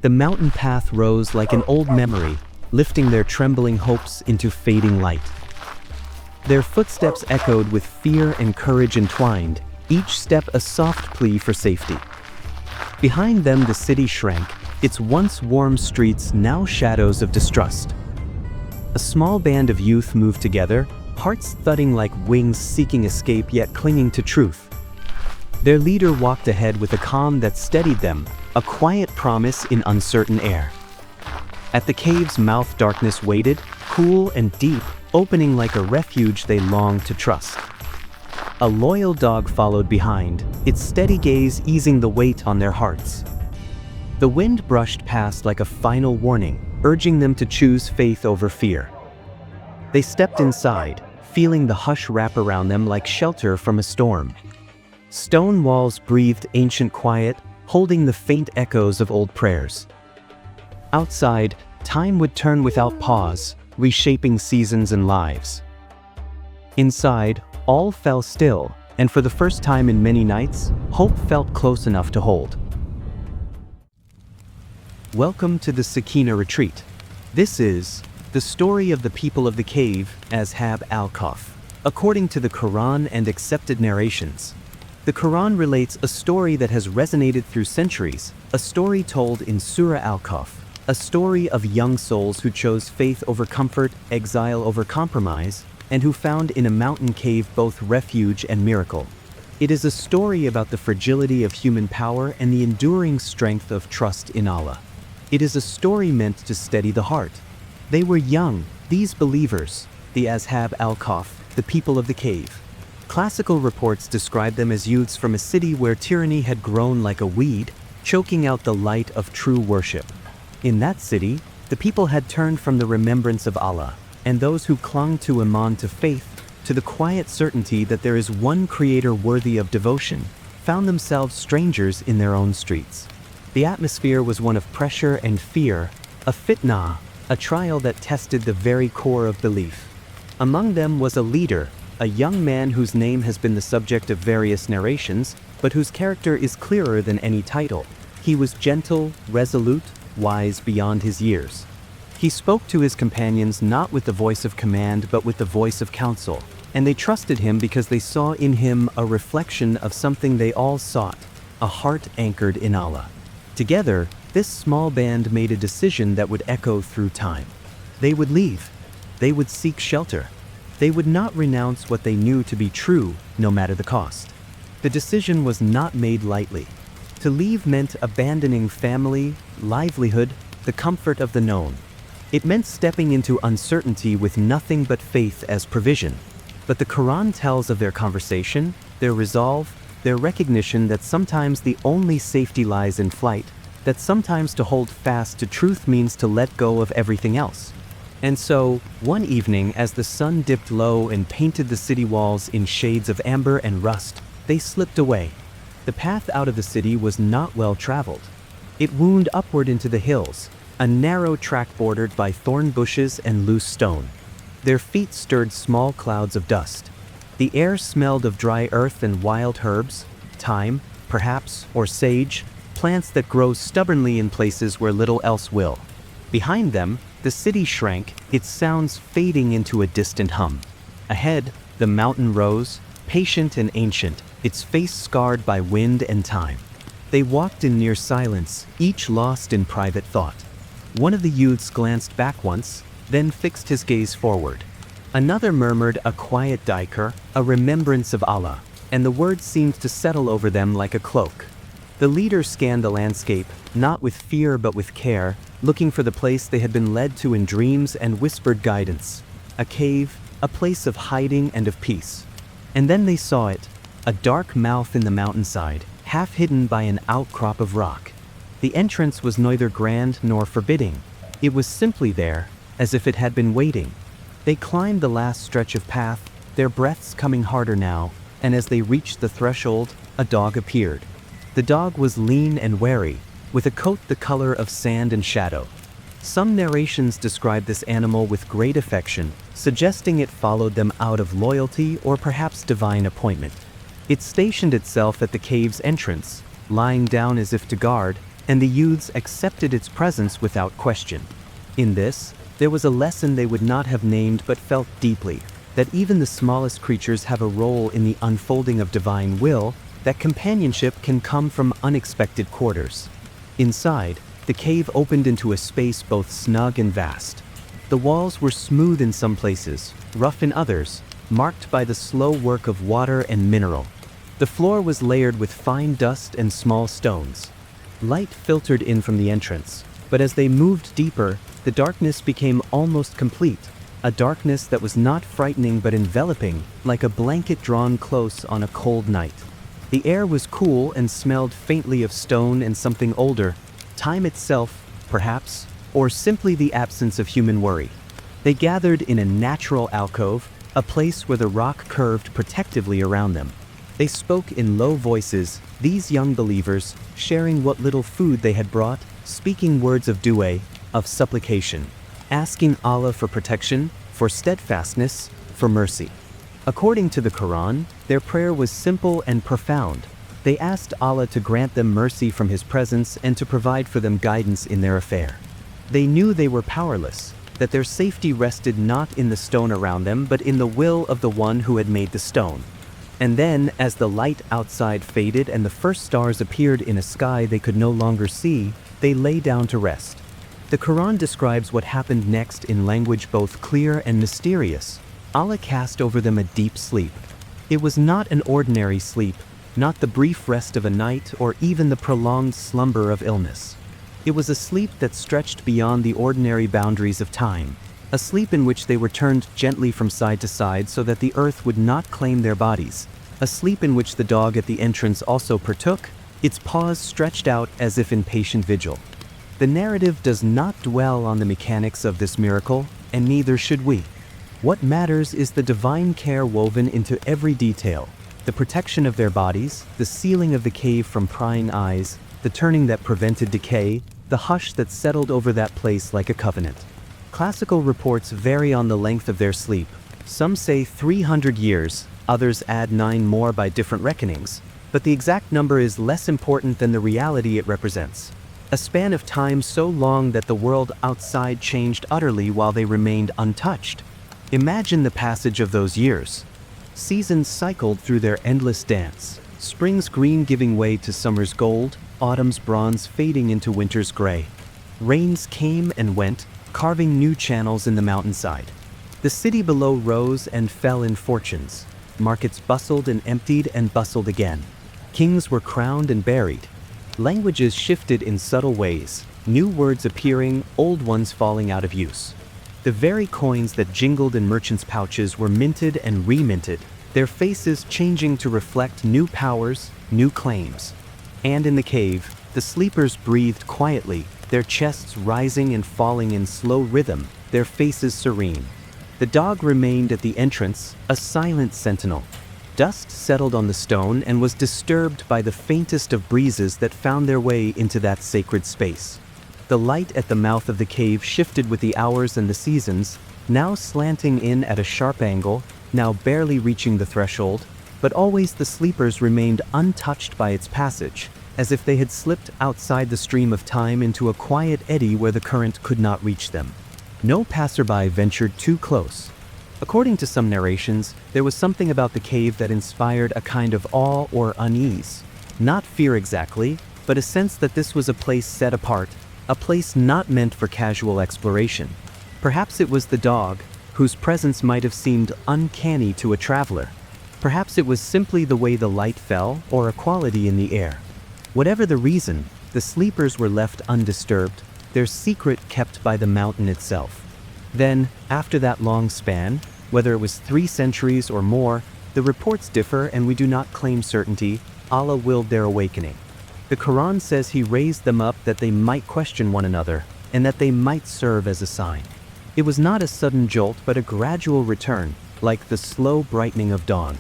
The mountain path rose like an old memory, lifting their trembling hopes into fading light. Their footsteps echoed with fear and courage entwined, each step a soft plea for safety. Behind them the city shrank, its once warm streets now shadows of distrust. A small band of youth moved together, hearts thudding like wings seeking escape yet clinging to truth. Their leader walked ahead with a calm that steadied them, a quiet promise in uncertain air. At the cave's mouth darkness waited, cool and deep, opening like a refuge they longed to trust. A loyal dog followed behind, its steady gaze easing the weight on their hearts. The wind brushed past like a final warning, urging them to choose faith over fear. They stepped inside, feeling the hush wrap around them like shelter from a storm. Stone walls breathed ancient quiet, holding the faint echoes of old prayers. Outside, time would turn without pause, reshaping seasons and lives. Inside, all fell still, and for the first time in many nights, hope felt close enough to hold. Welcome to the Sakinah retreat. This is the story of the people of the cave, Ashabul Kahf. According to the Quran and accepted narrations, the Quran relates a story that has resonated through centuries, a story told in Surah Al-Kahf, a story of young souls who chose faith over comfort, exile over compromise, and who found in a mountain cave both refuge and miracle. It is a story about the fragility of human power and the enduring strength of trust in Allah. It is a story meant to steady the heart. They were young, these believers, the Ashabul Kahf, the people of the cave. Classical reports describe them as youths from a city where tyranny had grown like a weed, choking out the light of true worship. In that city, the people had turned from the remembrance of Allah, and those who clung to Iman, to faith, to the quiet certainty that there is one Creator worthy of devotion, found themselves strangers in their own streets. The atmosphere was one of pressure and fear, a fitnah, a trial that tested the very core of belief. Among them was a leader, a young man whose name has been the subject of various narrations, but whose character is clearer than any title. He was gentle, resolute, wise beyond his years. He spoke to his companions not with the voice of command but with the voice of counsel, and they trusted him because they saw in him a reflection of something they all sought, a heart anchored in Allah. Together, this small band made a decision that would echo through time. They would leave. They would seek shelter. They would not renounce what they knew to be true, no matter the cost. The decision was not made lightly. To leave meant abandoning family, livelihood, the comfort of the known. It meant stepping into uncertainty with nothing but faith as provision. But the Quran tells of their conversation, their resolve, their recognition that sometimes the only safety lies in flight, that sometimes to hold fast to truth means to let go of everything else. And so, one evening as the sun dipped low and painted the city walls in shades of amber and rust, they slipped away. The path out of the city was not well traveled. It wound upward into the hills, a narrow track bordered by thorn bushes and loose stone. Their feet stirred small clouds of dust. The air smelled of dry earth and wild herbs, thyme, perhaps, or sage, plants that grow stubbornly in places where little else will. Behind them, the city shrank, its sounds fading into a distant hum. Ahead, the mountain rose, patient and ancient, its face scarred by wind and time. They walked in near silence, each lost in private thought. One of the youths glanced back once, then fixed his gaze forward. Another murmured a quiet dhikr, a remembrance of Allah, and the words seemed to settle over them like a cloak. The leader scanned the landscape, not with fear but with care, looking for the place they had been led to in dreams and whispered guidance. A cave, a place of hiding and of peace. And then they saw it, a dark mouth in the mountainside, half hidden by an outcrop of rock. The entrance was neither grand nor forbidding. It was simply there, as if it had been waiting. They climbed the last stretch of path, their breaths coming harder now, and as they reached the threshold, a dog appeared. The dog was lean and wary, with a coat the color of sand and shadow. Some narrations describe this animal with great affection, suggesting it followed them out of loyalty or perhaps divine appointment. It stationed itself at the cave's entrance, lying down as if to guard, and the youths accepted its presence without question. In this, there was a lesson they would not have named but felt deeply, that even the smallest creatures have a role in the unfolding of divine will, that companionship can come from unexpected quarters. Inside, the cave opened into a space both snug and vast. The walls were smooth in some places, rough in others, marked by the slow work of water and mineral. The floor was layered with fine dust and small stones. Light filtered in from the entrance, but as they moved deeper, the darkness became almost complete, a darkness that was not frightening but enveloping, like a blanket drawn close on a cold night. The air was cool and smelled faintly of stone and something older, time itself, perhaps, or simply the absence of human worry. They gathered in a natural alcove, a place where the rock curved protectively around them. They spoke in low voices, these young believers, sharing what little food they had brought, speaking words of dua, of supplication, asking Allah for protection, for steadfastness, for mercy. According to the Quran, their prayer was simple and profound. They asked Allah to grant them mercy from His presence and to provide for them guidance in their affair. They knew they were powerless, that their safety rested not in the stone around them but in the will of the one who had made the stone. And then, as the light outside faded and the first stars appeared in a sky they could no longer see, they lay down to rest. The Quran describes what happened next in language both clear and mysterious. Allah cast over them a deep sleep. It was not an ordinary sleep, not the brief rest of a night or even the prolonged slumber of illness. It was a sleep that stretched beyond the ordinary boundaries of time, a sleep in which they were turned gently from side to side so that the earth would not claim their bodies, a sleep in which the dog at the entrance also partook, its paws stretched out as if in patient vigil. The narrative does not dwell on the mechanics of this miracle, and neither should we. What matters is the divine care woven into every detail, the protection of their bodies, the sealing of the cave from prying eyes, the turning that prevented decay, the hush that settled over that place like a covenant. Classical reports vary on the length of their sleep. Some say 300 years, others add 9 more by different reckonings, but the exact number is less important than the reality it represents. A span of time so long that the world outside changed utterly while they remained untouched. Imagine the passage of those years. Seasons cycled through their endless dance, spring's green giving way to summer's gold, autumn's bronze fading into winter's gray. Rains came and went, carving new channels in the mountainside. The city below rose and fell in fortunes. Markets bustled and emptied and bustled again. Kings were crowned and buried. Languages shifted in subtle ways, new words appearing, old ones falling out of use. The very coins that jingled in merchants' pouches were minted and reminted, their faces changing to reflect new powers, new claims. And in the cave, the sleepers breathed quietly, their chests rising and falling in slow rhythm, their faces serene. The dog remained at the entrance, a silent sentinel. Dust settled on the stone and was disturbed by the faintest of breezes that found their way into that sacred space. The light at the mouth of the cave shifted with the hours and the seasons, now slanting in at a sharp angle, now barely reaching the threshold, but always the sleepers remained untouched by its passage, as if they had slipped outside the stream of time into a quiet eddy where the current could not reach them. No passerby ventured too close. According to some narrations, there was something about the cave that inspired a kind of awe or unease. Not fear exactly, but a sense that this was a place set apart, a place not meant for casual exploration. Perhaps it was the dog, whose presence might have seemed uncanny to a traveler. Perhaps it was simply the way the light fell or a quality in the air. Whatever the reason, the sleepers were left undisturbed, their secret kept by the mountain itself. Then, after that long span, whether it was 3 centuries or more, the reports differ and we do not claim certainty, Allah willed their awakening. The Quran says He raised them up that they might question one another, and that they might serve as a sign. It was not a sudden jolt but a gradual return, like the slow brightening of dawn.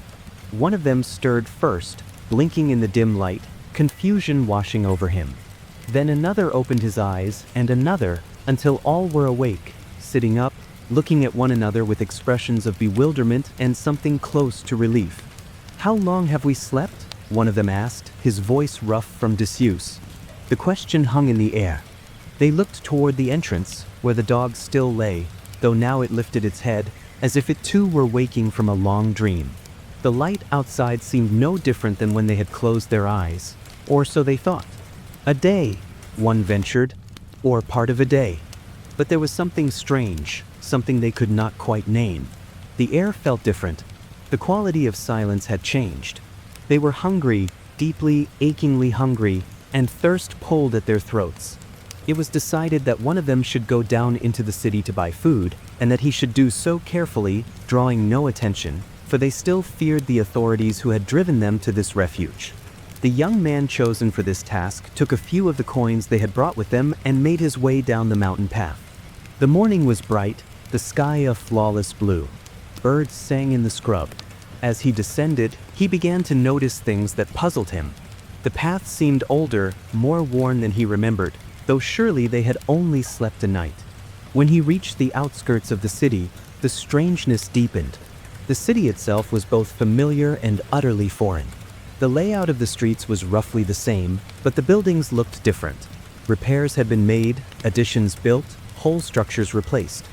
One of them stirred first, blinking in the dim light, confusion washing over him. Then another opened his eyes, and another, until all were awake, sitting up, looking at one another with expressions of bewilderment and something close to relief. "How long have we slept?" one of them asked, his voice rough from disuse. The question hung in the air. They looked toward the entrance, where the dog still lay, though now it lifted its head, as if it too were waking from a long dream. The light outside seemed no different than when they had closed their eyes, or so they thought. A day, one ventured, or part of a day. But there was something strange, something they could not quite name. The air felt different. The quality of silence had changed. They were hungry, deeply, achingly hungry, and thirst pulled at their throats. It was decided that one of them should go down into the city to buy food, and that he should do so carefully, drawing no attention, for they still feared the authorities who had driven them to this refuge. The young man chosen for this task took a few of the coins they had brought with them and made his way down the mountain path. The morning was bright, the sky a flawless blue. Birds sang in the scrub. As he descended, he began to notice things that puzzled him. The path seemed older, more worn than he remembered, though surely they had only slept a night. When he reached the outskirts of the city, the strangeness deepened. The city itself was both familiar and utterly foreign. The layout of the streets was roughly the same, but the buildings looked different. Repairs had been made, additions built, whole structures replaced.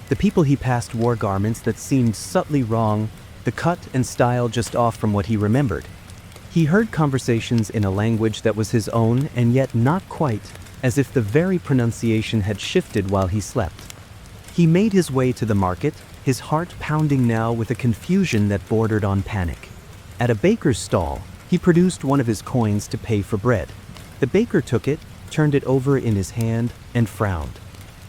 The people he passed wore garments that seemed subtly wrong, the cut and style just off from what he remembered. He heard conversations in a language that was his own and yet not quite, as if the very pronunciation had shifted while he slept. He made his way to the market, his heart pounding now with a confusion that bordered on panic. At a baker's stall, he produced one of his coins to pay for bread. The baker took it, turned it over in his hand, and frowned.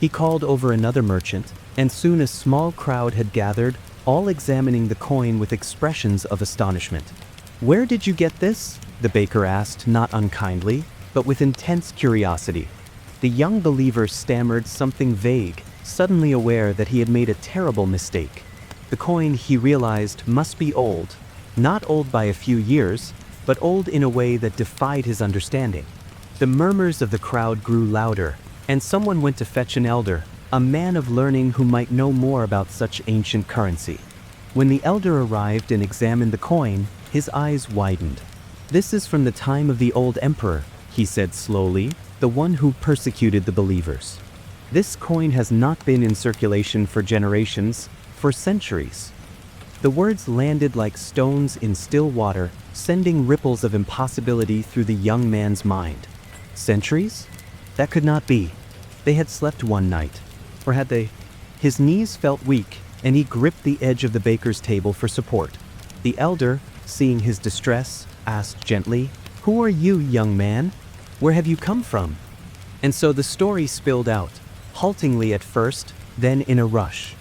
He called over another merchant, and soon a small crowd had gathered, all examining the coin with expressions of astonishment. "Where did you get this?" the baker asked, not unkindly, but with intense curiosity. The young believer stammered something vague, suddenly aware that he had made a terrible mistake. The coin, he realized, must be old. Not old by a few years, but old in a way that defied his understanding. The murmurs of the crowd grew louder, and someone went to fetch an elder, a man of learning who might know more about such ancient currency. When the elder arrived and examined the coin, his eyes widened. "This is from the time of the old emperor," he said slowly, "the one who persecuted the believers. This coin has not been in circulation for generations, for centuries." The words landed like stones in still water, sending ripples of impossibility through the young man's mind. Centuries? That could not be. They had slept one night. Or had they? His knees felt weak, and he gripped the edge of the baker's table for support. The elder, seeing his distress, asked gently, "Who are you, young man? Where have you come from?" And so the story spilled out, haltingly at first, then in a rush.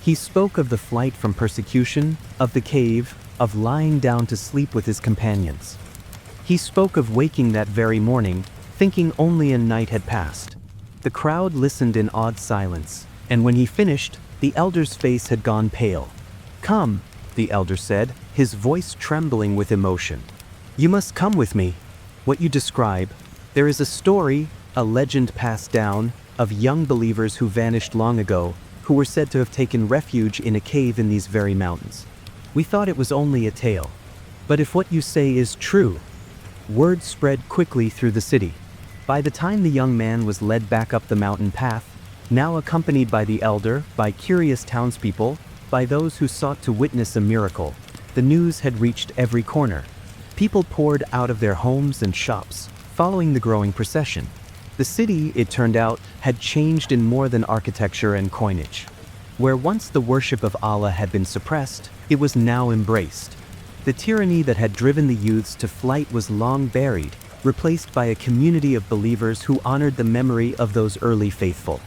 He spoke of the flight from persecution, of the cave, of lying down to sleep with his companions. He spoke of waking that very morning, thinking only a night had passed. The crowd listened in awed silence, and when he finished, the elder's face had gone pale. "Come," the elder said, his voice trembling with emotion. "You must come with me. What you describe, there is a story, a legend passed down, of young believers who vanished long ago, who were said to have taken refuge in a cave in these very mountains. We thought it was only a tale. But if what you say is true..." Word spread quickly through the city. By the time the young man was led back up the mountain path, now accompanied by the elder, by curious townspeople, by those who sought to witness a miracle, the news had reached every corner. People poured out of their homes and shops, following the growing procession. The city, it turned out, had changed in more than architecture and coinage. Where once the worship of Allah had been suppressed, it was now embraced. The tyranny that had driven the youths to flight was long buried, replaced by a community of believers who honored the memory of those early faithful.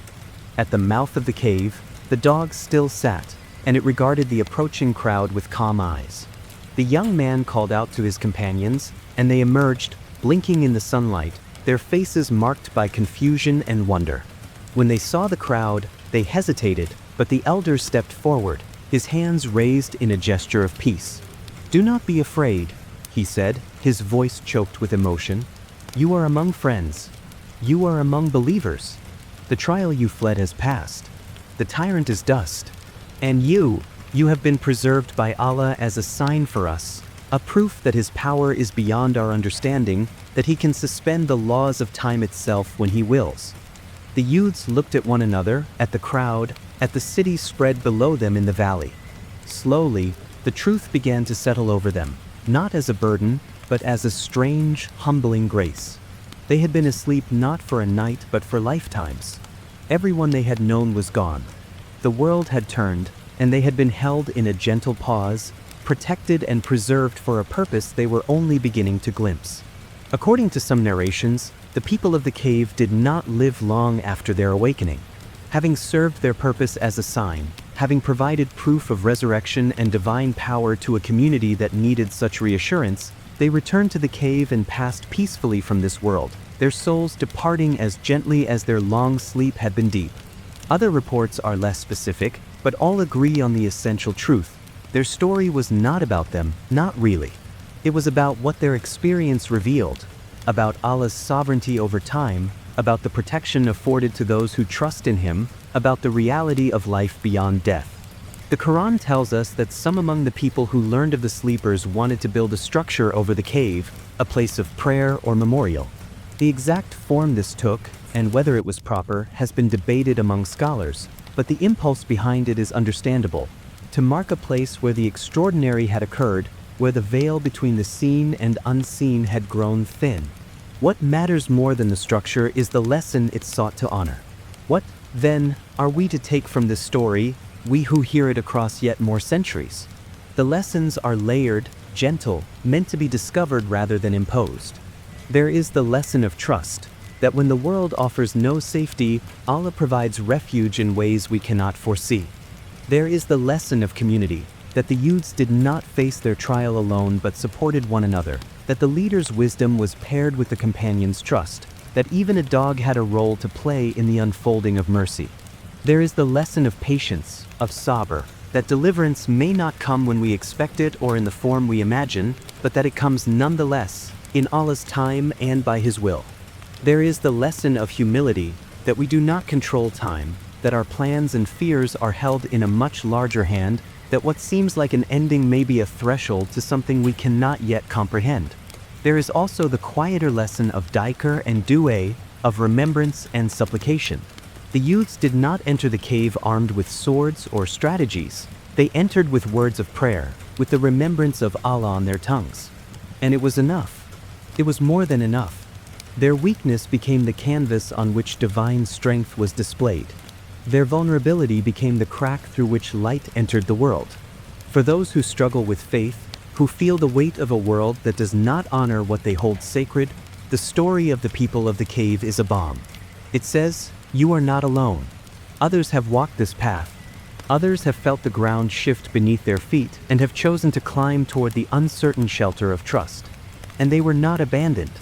At the mouth of the cave, the dog still sat, and it regarded the approaching crowd with calm eyes. The young man called out to his companions, and they emerged, blinking in the sunlight, their faces marked by confusion and wonder. When they saw the crowd, they hesitated, but the elder stepped forward, his hands raised in a gesture of peace. "Do not be afraid," he said, his voice choked with emotion. "You are among friends. You are among believers. The trial you fled has passed. The tyrant is dust. And you have been preserved by Allah as a sign for us, a proof that his power is beyond our understanding, that he can suspend the laws of time itself when he wills. The youths looked at one another, at the crowd, at the city spread below them in the valley. Slowly, the truth began to settle over them, not as a burden, but as a strange, humbling grace. They had been asleep not for a night but for lifetimes. Everyone they had known was gone. The world had turned, and they had been held in a gentle pause, protected and preserved for a purpose they were only beginning to glimpse. According to some narrations, the people of the cave did not live long after their awakening. Having served their purpose as a sign, having provided proof of resurrection and divine power to a community that needed such reassurance, they returned to the cave and passed peacefully from this world, their souls departing as gently as their long sleep had been deep. Other reports are less specific, but all agree on the essential truth. Their story was not about them, not really. It was about what their experience revealed, about Allah's sovereignty over time, about the protection afforded to those who trust in Him, about the reality of life beyond death. The Quran tells us that some among the people who learned of the sleepers wanted to build a structure over the cave, a place of prayer or memorial. The exact form this took, and whether it was proper, has been debated among scholars, but the impulse behind it is understandable: to mark a place where the extraordinary had occurred, where the veil between the seen and unseen had grown thin. What matters more than the structure is the lesson it sought to honor. What, then, are we to take from this story, we who hear it across yet more centuries? The lessons are layered, gentle, meant to be discovered rather than imposed. There is the lesson of trust, that when the world offers no safety, Allah provides refuge in ways we cannot foresee. There is the lesson of community, that the youths did not face their trial alone but supported one another, that the leader's wisdom was paired with the companion's trust, that even a dog had a role to play in the unfolding of mercy. There is the lesson of patience, of sabr, that deliverance may not come when we expect it or in the form we imagine, but that it comes nonetheless, in Allah's time and by His will. There is the lesson of humility, that we do not control time, that our plans and fears are held in a much larger hand, that what seems like an ending may be a threshold to something we cannot yet comprehend. There is also the quieter lesson of dhikr and du'a, of remembrance and supplication. The youths did not enter the cave armed with swords or strategies. They entered with words of prayer, with the remembrance of Allah on their tongues. And it was enough. It was more than enough. Their weakness became the canvas on which divine strength was displayed. Their vulnerability became the crack through which light entered the world. For those who struggle with faith, who feel the weight of a world that does not honor what they hold sacred, the story of the people of the cave is a balm. It says, "You are not alone. Others have walked this path. Others have felt the ground shift beneath their feet and have chosen to climb toward the uncertain shelter of trust. And they were not abandoned.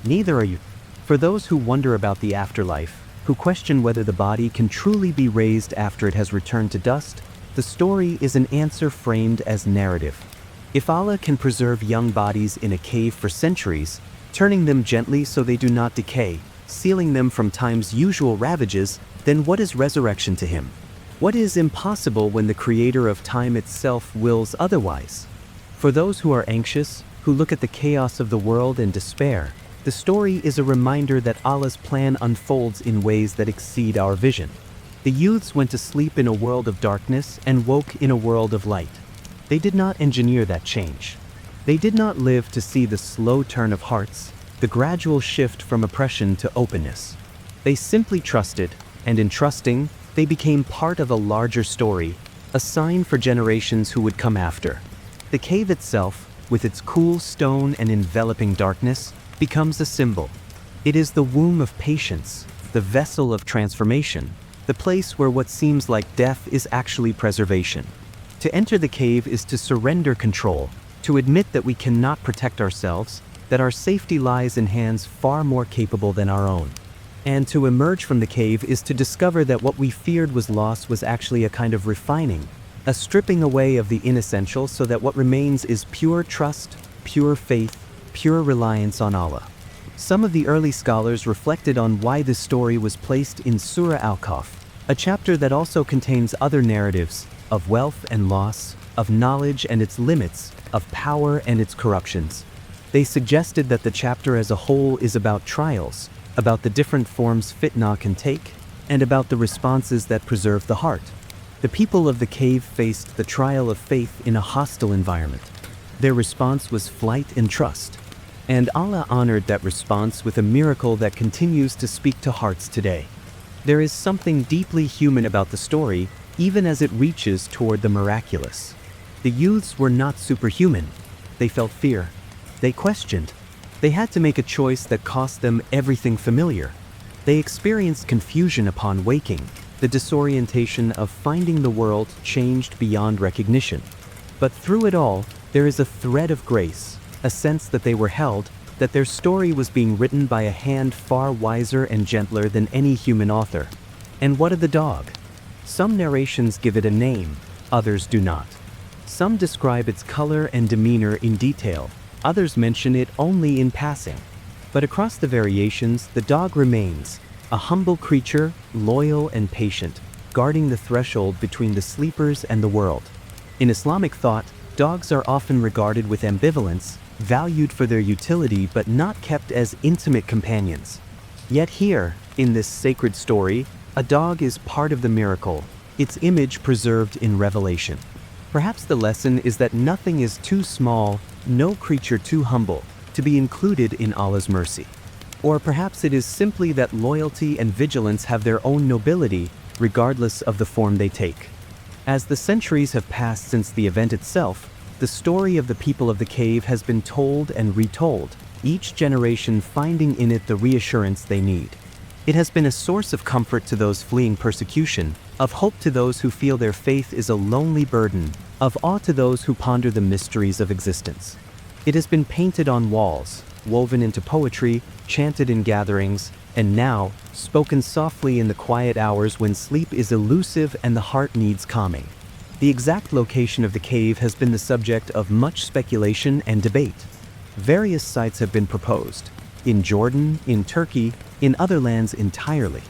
Neither are you." For those who wonder about the afterlife, who question whether the body can truly be raised after it has returned to dust, the story is an answer framed as narrative. If Allah can preserve young bodies in a cave for centuries, turning them gently so they do not decay, sealing them from time's usual ravages, then what is resurrection to Him? What is impossible when the Creator of time itself wills otherwise? For those who are anxious, who look at the chaos of the world and despair, the story is a reminder that Allah's plan unfolds in ways that exceed our vision. The youths went to sleep in a world of darkness and woke in a world of light. They did not engineer that change. They did not live to see the slow turn of hearts, the gradual shift from oppression to openness. They simply trusted, and in trusting, they became part of a larger story, a sign for generations who would come after. The cave itself, with its cool stone and enveloping darkness, becomes a symbol. It is the womb of patience, the vessel of transformation, the place where what seems like death is actually preservation. To enter the cave is to surrender control, to admit that we cannot protect ourselves, that our safety lies in hands far more capable than our own. And to emerge from the cave is to discover that what we feared was lost was actually a kind of refining, a stripping away of the inessential so that what remains is pure trust, pure faith, pure reliance on Allah. Some of the early scholars reflected on why this story was placed in Surah Al-Kahf, a chapter that also contains other narratives of wealth and loss, of knowledge and its limits, of power and its corruptions. They suggested that the chapter as a whole is about trials, about the different forms fitna can take, and about the responses that preserve the heart. The people of the cave faced the trial of faith in a hostile environment. Their response was flight and trust. And Allah honored that response with a miracle that continues to speak to hearts today. There is something deeply human about the story, even as it reaches toward the miraculous. The youths were not superhuman. They felt fear. They questioned. They had to make a choice that cost them everything familiar. They experienced confusion upon waking, the disorientation of finding the world changed beyond recognition. But through it all, there is a thread of grace, a sense that they were held, that their story was being written by a hand far wiser and gentler than any human author. And what of the dog? Some narrations give it a name, others do not. Some describe its color and demeanor in detail, others mention it only in passing. But across the variations, the dog remains, a humble creature, loyal and patient, guarding the threshold between the sleepers and the world. In Islamic thought, dogs are often regarded with ambivalence, valued for their utility but not kept as intimate companions. Yet here, in this sacred story, a dog is part of the miracle, its image preserved in Revelation. Perhaps the lesson is that nothing is too small, no creature too humble, to be included in Allah's mercy. Or perhaps it is simply that loyalty and vigilance have their own nobility, regardless of the form they take. As the centuries have passed since the event itself, the story of the people of the cave has been told and retold, each generation finding in it the reassurance they need. It has been a source of comfort to those fleeing persecution, of hope to those who feel their faith is a lonely burden, of awe to those who ponder the mysteries of existence. It has been painted on walls, woven into poetry, chanted in gatherings, and now, spoken softly in the quiet hours when sleep is elusive and the heart needs calming. The exact location of the cave has been the subject of much speculation and debate. Various sites have been proposed, in Jordan, in Turkey, in other lands entirely.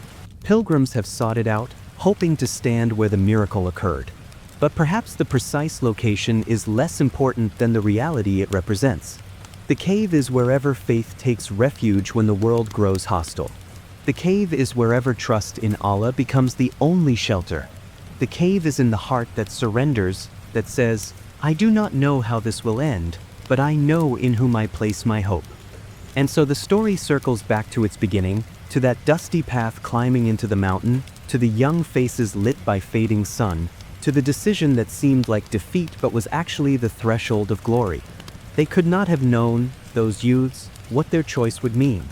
Pilgrims have sought it out, hoping to stand where the miracle occurred. But perhaps the precise location is less important than the reality it represents. The cave is wherever faith takes refuge when the world grows hostile. The cave is wherever trust in Allah becomes the only shelter. The cave is in the heart that surrenders, that says, "I do not know how this will end, but I know in whom I place my hope." And so the story circles back to its beginning, to that dusty path climbing into the mountain, to the young faces lit by fading sun, to the decision that seemed like defeat but was actually the threshold of glory. They could not have known, those youths, what their choice would mean.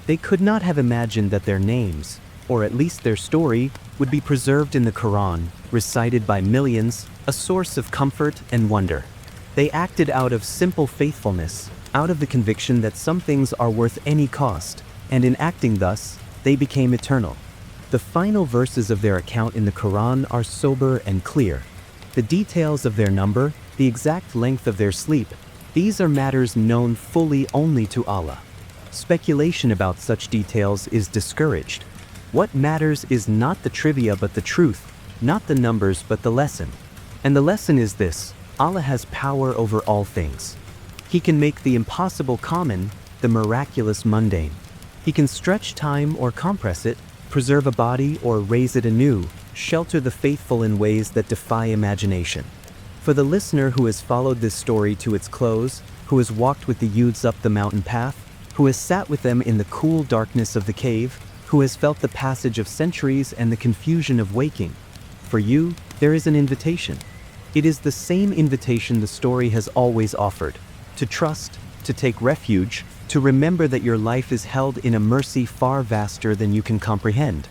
They could not have imagined that their names, or at least their story, would be preserved in the Quran, recited by millions, a source of comfort and wonder. They acted out of simple faithfulness, out of the conviction that some things are worth any cost, and in acting thus, they became eternal. The final verses of their account in the Quran are sober and clear. The details of their number, the exact length of their sleep, these are matters known fully only to Allah. Speculation about such details is discouraged. What matters is not the trivia but the truth, not the numbers but the lesson. And the lesson is this: Allah has power over all things. He can make the impossible common, the miraculous mundane. He can stretch time or compress it, preserve a body or raise it anew, shelter the faithful in ways that defy imagination. For the listener who has followed this story to its close, who has walked with the youths up the mountain path, who has sat with them in the cool darkness of the cave, who has felt the passage of centuries and the confusion of waking, for you, there is an invitation. It is the same invitation the story has always offered: to trust, to take refuge, to remember that your life is held in a mercy far vaster than you can comprehend.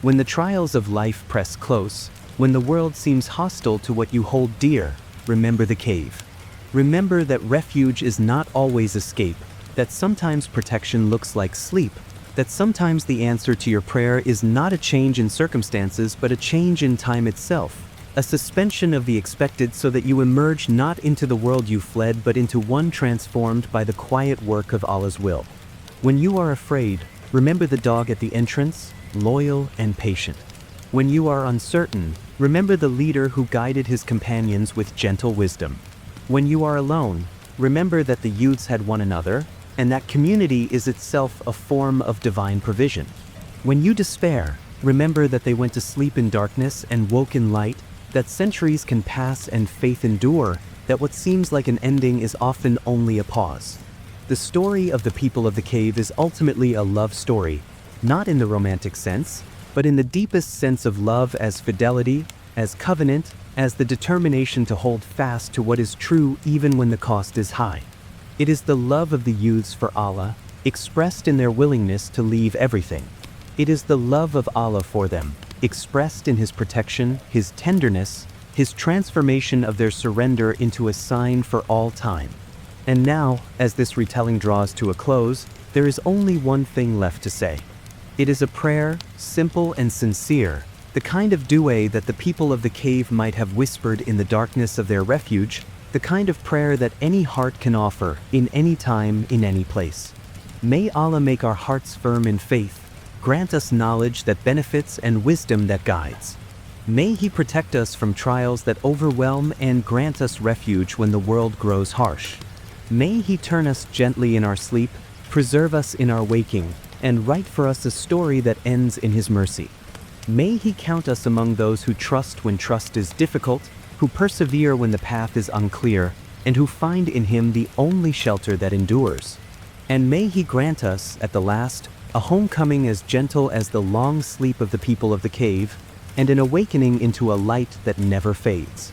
When the trials of life press close, when the world seems hostile to what you hold dear, remember the cave. Remember that refuge is not always escape, that sometimes protection looks like sleep, that sometimes the answer to your prayer is not a change in circumstances but a change in time itself, a suspension of the expected so that you emerge not into the world you fled but into one transformed by the quiet work of Allah's will. When you are afraid, remember the dog at the entrance, loyal and patient. When you are uncertain, Remember the leader who guided his companions with gentle wisdom. When you are alone, remember that the youths had one another, and that community is itself a form of divine provision. When you despair, remember that they went to sleep in darkness and woke in light, that centuries can pass and faith endure, that what seems like an ending is often only a pause. The story of the people of the cave is ultimately a love story, not in the romantic sense, but in the deepest sense of love as fidelity, as covenant, as the determination to hold fast to what is true even when the cost is high. It is the love of the youths for Allah, expressed in their willingness to leave everything. It is the love of Allah for them, expressed in His protection, His tenderness, His transformation of their surrender into a sign for all time. And now, as this retelling draws to a close, there is only one thing left to say. It is a prayer, simple and sincere, the kind of dua that the people of the cave might have whispered in the darkness of their refuge, the kind of prayer that any heart can offer, in any time, in any place. May Allah make our hearts firm in faith, grant us knowledge that benefits and wisdom that guides. May He protect us from trials that overwhelm and grant us refuge when the world grows harsh. May He turn us gently in our sleep, preserve us in our waking, and write for us a story that ends in His mercy. May He count us among those who trust when trust is difficult, who persevere when the path is unclear, and who find in Him the only shelter that endures. And may He grant us, at the last, a homecoming as gentle as the long sleep of the people of the cave, and an awakening into a light that never fades.